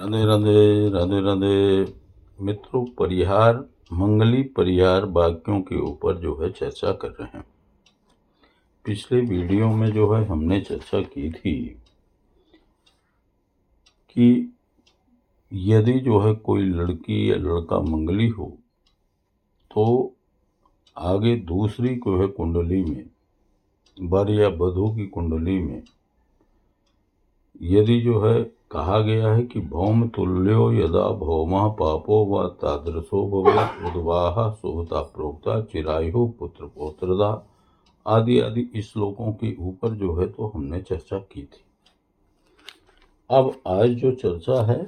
राधे राधे राधे राधे। मित्रों, मंगली परिहार वाक्यों के ऊपर जो है चर्चा कर रहे हैं। पिछले वीडियो में जो है हमने चर्चा की थी कि यदि जो है कोई लड़की या लड़का मंगली हो तो आगे दूसरी को है कुंडली में, वर या वधू की कुंडली में यदि जो है कहा गया है कि भौम तुल्यो यदा भौमः पापो व तादृशो भवेत् उद्वाह सुहता प्रोक्ता चिरायु पुत्र पौत्रदा आदि आदि इस श्लोकों के ऊपर जो है तो हमने चर्चा की थी। अब आज जो चर्चा है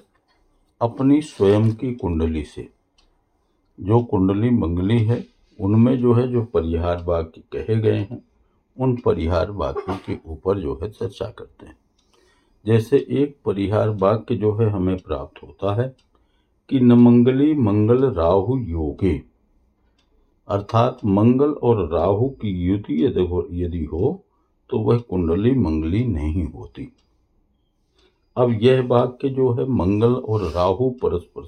अपनी स्वयं की कुंडली से, जो कुंडली मंगली है उनमें जो है जो परिहार वाक्य कहे गए हैं उन परिहार वाक्यों के ऊपर जो है चर्चा करते हैं। जैसे एक परिहार वाक्य जो है हमें प्राप्त होता है कि न मंगली मंगल राहु योगे, अर्थात मंगल और राहु की युति यदि हो तो वह कुंडली मंगली नहीं होती। अब यह वाक्य जो है मंगल और राहु परस्पर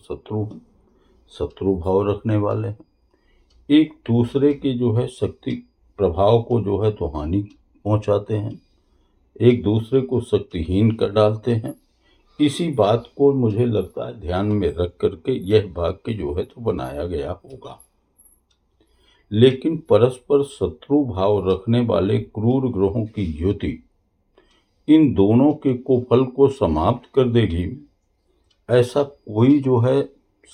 शत्रु भाव रखने वाले हैं, एक दूसरे के जो है शक्ति प्रभाव को जो है तो हानि पहुंचाते हैं, एक दूसरे को शक्तिहीन कर डालते हैं। इसी बात को मुझे लगता है ध्यान में रख करके यह वाक्य जो है तो बनाया गया होगा। लेकिन परस्पर शत्रु भाव रखने वाले क्रूर ग्रहों की युति इन दोनों के कुफल को समाप्त कर देगी, ऐसा कोई जो है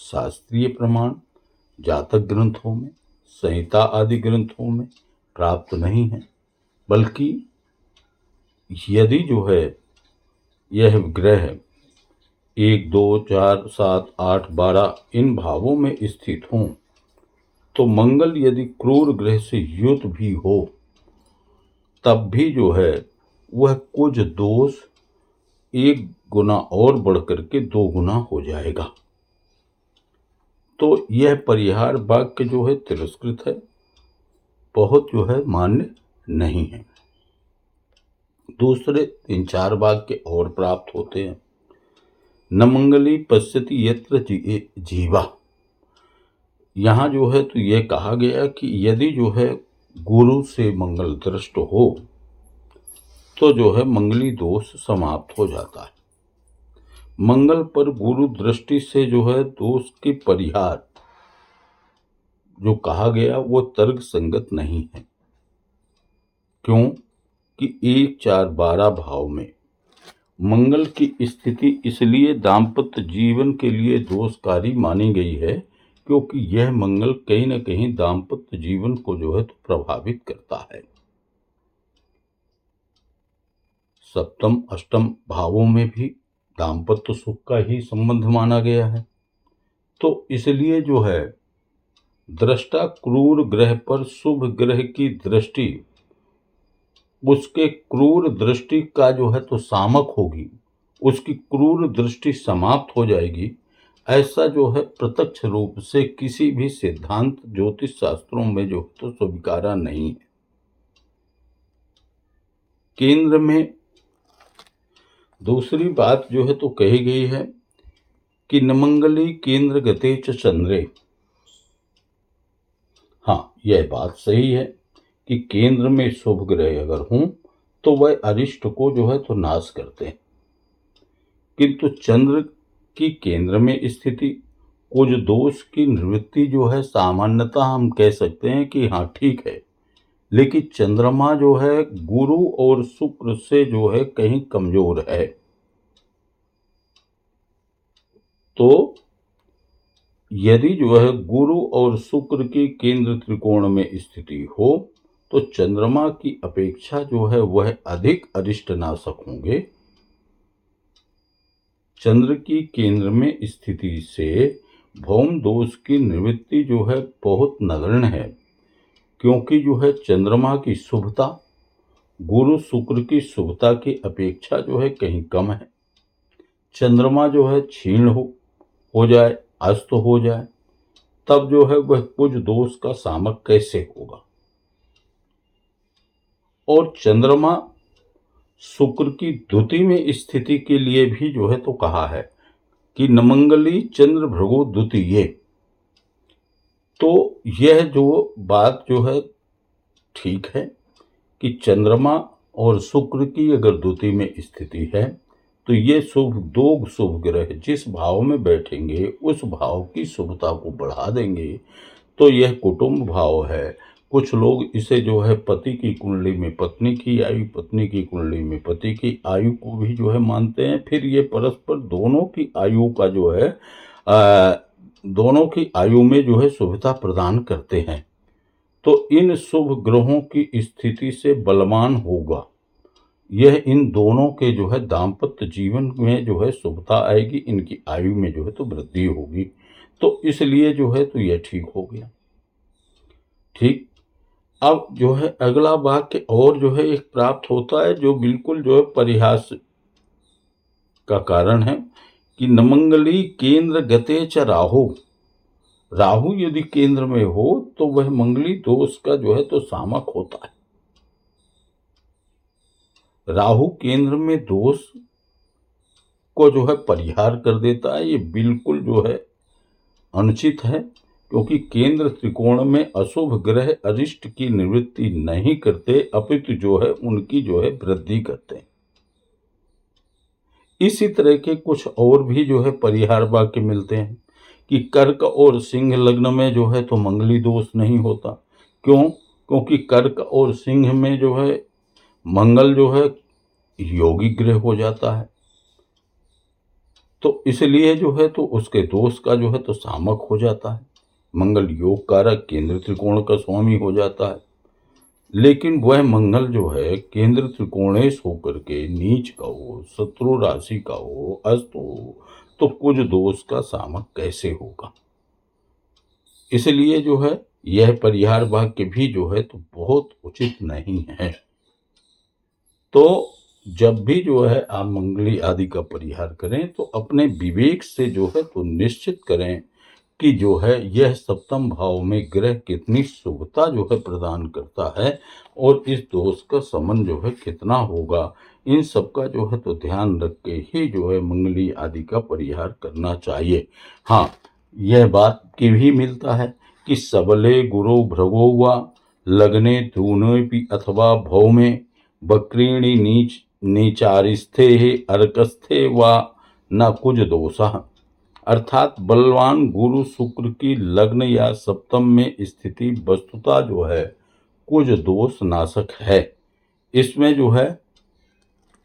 शास्त्रीय प्रमाण जातक ग्रंथों में, संहिता आदि ग्रंथों में प्राप्त नहीं है। बल्कि यदि जो है यह ग्रह 1, 2, 4, 7, 8, 12 इन भावों में स्थित हों तो मंगल यदि क्रूर ग्रह से युत भी हो तब भी जो है वह कुछ दोष 1 गुना और बढ़ करके 2 गुना हो जाएगा। तो यह परिहार वाक्य जो है तिरस्कृत है, बहुत जो है मान्य नहीं है। दूसरे 3-4 वाक्य और प्राप्त होते हैं। न मंगली पश्यति यत्र जीवा, यहाँ जो है तो यह कहा गया कि यदि जो है गुरु से मंगल दृष्ट हो तो जो है मंगली दोष समाप्त हो जाता है। मंगल पर गुरु दृष्टि से जो है दोष के परिहार जो कहा गया वो तर्क संगत नहीं है। क्यों कि 1, 4, 12 भाव में मंगल की स्थिति इसलिए दाम्पत्य जीवन के लिए दोषकारी मानी गई है क्योंकि यह मंगल कहीं न कहीं दाम्पत्य जीवन को जो है तो प्रभावित करता है। सप्तम अष्टम भावों में भी दाम्पत्य सुख का ही संबंध माना गया है। तो इसलिए जो है दृष्टा क्रूर ग्रह पर शुभ ग्रह की दृष्टि उसके क्रूर दृष्टि का जो है तो सामक होगी, उसकी क्रूर दृष्टि समाप्त हो जाएगी। ऐसा जो है प्रत्यक्ष रूप से किसी भी सिद्धांत ज्योतिष शास्त्रों में जो तो स्वीकारा नहीं है। केंद्र में दूसरी बात जो है तो कही गई है कि न मंगली केंद्र गते च चंद्रे। हाँ, यह बात सही है कि केंद्र में शुभ ग्रह अगर हों तो वह अरिष्ट को जो है तो नाश करते हैं, किंतु चंद्र की केंद्र में स्थिति कुछ दोष की निवृत्ति जो है सामान्यतः हम कह सकते हैं कि हाँ ठीक है। लेकिन चंद्रमा जो है गुरु और शुक्र से जो है कहीं कमजोर है, तो यदि जो है गुरु और शुक्र की केंद्र त्रिकोण में स्थिति हो तो चंद्रमा की अपेक्षा जो है वह अधिक अरिष्ट नाशक होंगे। चंद्र की केंद्र में स्थिति से भौम दोष की निवृत्ति जो है बहुत नगण्य है, क्योंकि जो है चंद्रमा की शुभता गुरु शुक्र की शुभता की अपेक्षा जो है कहीं कम है। चंद्रमा जो है क्षीण हो जाए, अस्त हो जाए, तब जो है वह कुछ दोष का सामक कैसे होगा। और चंद्रमा शुक्र की द्वितीय में स्थिति के लिए भी जो है तो कहा है कि नमंगली चंद्र भृगु द्वितीय। तो यह जो बात जो है ठीक है कि चंद्रमा और शुक्र की अगर द्वितीय में स्थिति है तो ये दो शुभ ग्रह जिस भाव में बैठेंगे उस भाव की शुभता को बढ़ा देंगे। तो यह कुटुंब भाव है। कुछ लोग इसे जो है पति की कुंडली में पत्नी की आयु, पत्नी की कुंडली में पति की आयु को भी जो है मानते हैं। फिर ये परस्पर दोनों की आयु का जो है दोनों की आयु में जो है शुभता प्रदान करते हैं। तो इन शुभ ग्रहों की स्थिति से बलवान होगा यह इन दोनों के जो है दाम्पत्य जीवन में जो है शुभता आएगी, इनकी आयु में जो है तो वृद्धि होगी। तो इसलिए जो है तो यह ठीक हो गया। ठीक, अब जो है अगला वाक्य और जो है एक प्राप्त होता है जो बिल्कुल जो है परिहास का कारण है कि नमंगली केंद्र गते च राहु। राहु यदि केंद्र में हो तो वह मंगली दोष का जो है तो सामक होता है। राहु केंद्र में दोष को जो है परिहार कर देता है। ये बिल्कुल जो है अनुचित है, क्योंकि केंद्र त्रिकोण में अशुभ ग्रह अरिष्ट की निवृत्ति नहीं करते, अपितु जो है उनकी जो है वृद्धि करते हैं। इसी तरह के कुछ और भी जो है परिहार वाक्य मिलते हैं कि कर्क और सिंह लग्न में जो है तो मंगली दोष नहीं होता। क्यों? क्योंकि कर्क और सिंह में जो है मंगल जो है योगी ग्रह हो जाता है, तो इसलिए जो है तो उसके दोष का जो है तो सामक हो जाता है। मंगल योग कारक केंद्र त्रिकोण का स्वामी हो जाता है, लेकिन वह मंगल जो है केंद्र त्रिकोणेश होकर के नीच का हो, शत्रु राशि का हो, अस्त हो, तो कुछ दोष का सामक कैसे होगा। इसलिए जो है यह परिहार वाक्य भी जो है तो बहुत उचित नहीं है। तो जब भी जो है आप मंगली आदि का परिहार करें तो अपने विवेक से जो है तो निश्चित करें कि जो है यह सप्तम भाव में ग्रह कितनी शुभता जो है प्रदान करता है और इस दोष का समन जो है कितना होगा। इन सब का जो है तो ध्यान रख के ही जो है मंगली आदि का परिहार करना चाहिए। हाँ, यह बात की भी मिलता है कि सबले गुरु भृगो वा लग्ने धूनोपि अथवा भौ में बक्रीणी नीचारिस्थे अर्कस्थे वा न कुछ दोषः। अर्थात बलवान गुरु शुक्र की लग्न या सप्तम में स्थिति वस्तुता जो है कुछ दोष नाशक है। इसमें जो है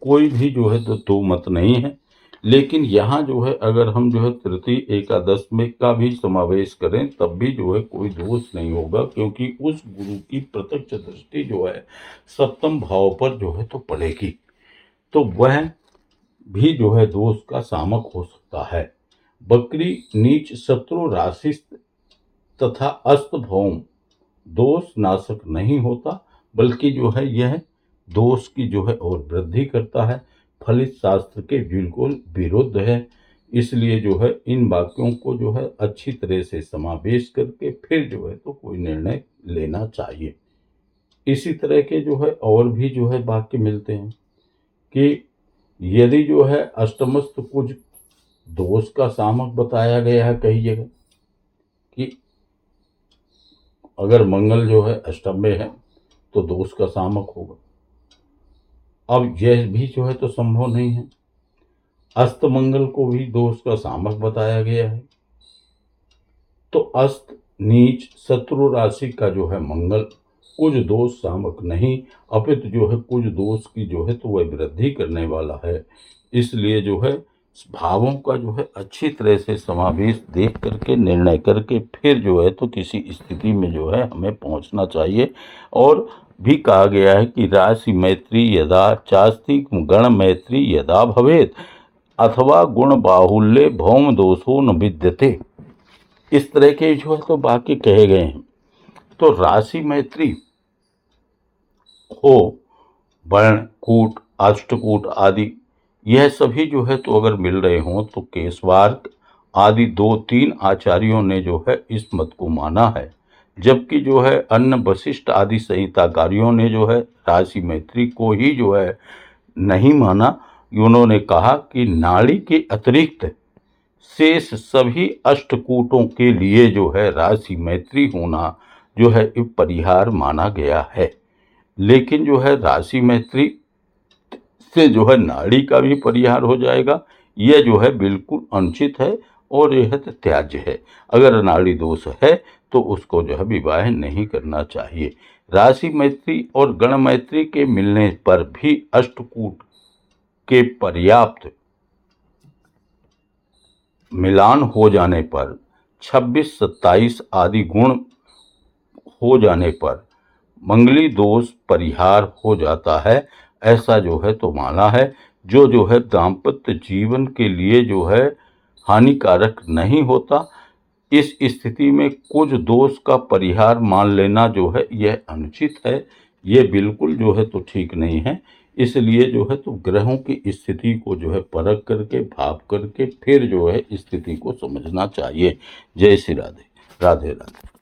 कोई भी जो है तो दो मत नहीं है। लेकिन यहाँ जो है अगर हम जो है तृतीय एकादश में का भी समावेश करें तब भी जो है कोई दोष नहीं होगा, क्योंकि उस गुरु की प्रत्यक्ष दृष्टि जो है सप्तम भाव पर जो है तो पड़ेगी, तो वह भी जो है दोष का सामक हो सकता है। बकरी नीच शत्रु राशि तथा अस्त भौम दोष नाशक नहीं होता, बल्कि जो है यह दोष की जो है और वृद्धि करता है। फलित शास्त्र के बिल्कुल विरुद्ध है। इसलिए जो है इन वाक्यों को जो है अच्छी तरह से समावेश करके फिर जो है तो कोई निर्णय लेना चाहिए। इसी तरह के जो है और भी जो है वाक्य मिलते हैं कि यदि जो है अष्टमस्थ कुछ दोष का सामक बताया गया है कई जगह कि अगर मंगल जो है अष्टम में है तो दोष का सामक होगा। अब यह भी जो है तो संभव नहीं है। अस्त मंगल को भी दोष का सामक बताया गया है, तो अस्त नीच शत्रु राशि का जो है मंगल कुछ दोष सामक नहीं, अपितु जो है कुछ दोष की जो है तो वह वृद्धि करने वाला है। इसलिए जो है भावों का जो है अच्छी तरह से समावेश देख करके निर्णय करके फिर जो है तो किसी स्थिति में जो है हमें पहुंचना चाहिए। और भी कहा गया है कि राशि मैत्री यदा चास्ति गण मैत्री यदा भवेत अथवा गुण बाहुल्य भौम दोषो न विद्यते। इस तरह के जो है तो वाक्य कहे गए हैं। तो राशि मैत्री हो, वर्ण कूट अष्टकूट आदि यह सभी जो है तो अगर मिल रहे हों तो केशवार्क आदि 2-3 आचार्यों ने जो है इस मत को माना है, जबकि जो है अन्य वशिष्ठ आदि संहिताकारियों ने जो है राशि मैत्री को ही जो है नहीं माना। उन्होंने कहा कि नाड़ी के अतिरिक्त शेष सभी अष्टकूटों के लिए जो है राशि मैत्री होना जो है एक परिहार माना गया है। लेकिन जो है राशि मैत्री से जो है नाड़ी का भी परिहार हो जाएगा, यह जो है बिल्कुल अनुचित है और यह त्याज्य है। अगर नाड़ी दोष है तो उसको जो है विवाह नहीं करना चाहिए। राशि मैत्री और गण मैत्री के मिलने पर भी अष्टकूट के पर्याप्त मिलान हो जाने पर 26, 27 आदि गुण हो जाने पर मंगली दोष परिहार हो जाता है, ऐसा जो है तो माना है। जो है दाम्पत्य जीवन के लिए जो है हानिकारक नहीं होता। इस स्थिति में कुछ दोष का परिहार मान लेना जो है यह अनुचित है, यह बिल्कुल जो है तो ठीक नहीं है। इसलिए जो है तो ग्रहों की स्थिति को जो है परख करके भाप करके फिर जो है स्थिति को समझना चाहिए। जय श्री राधे। राधे राधे।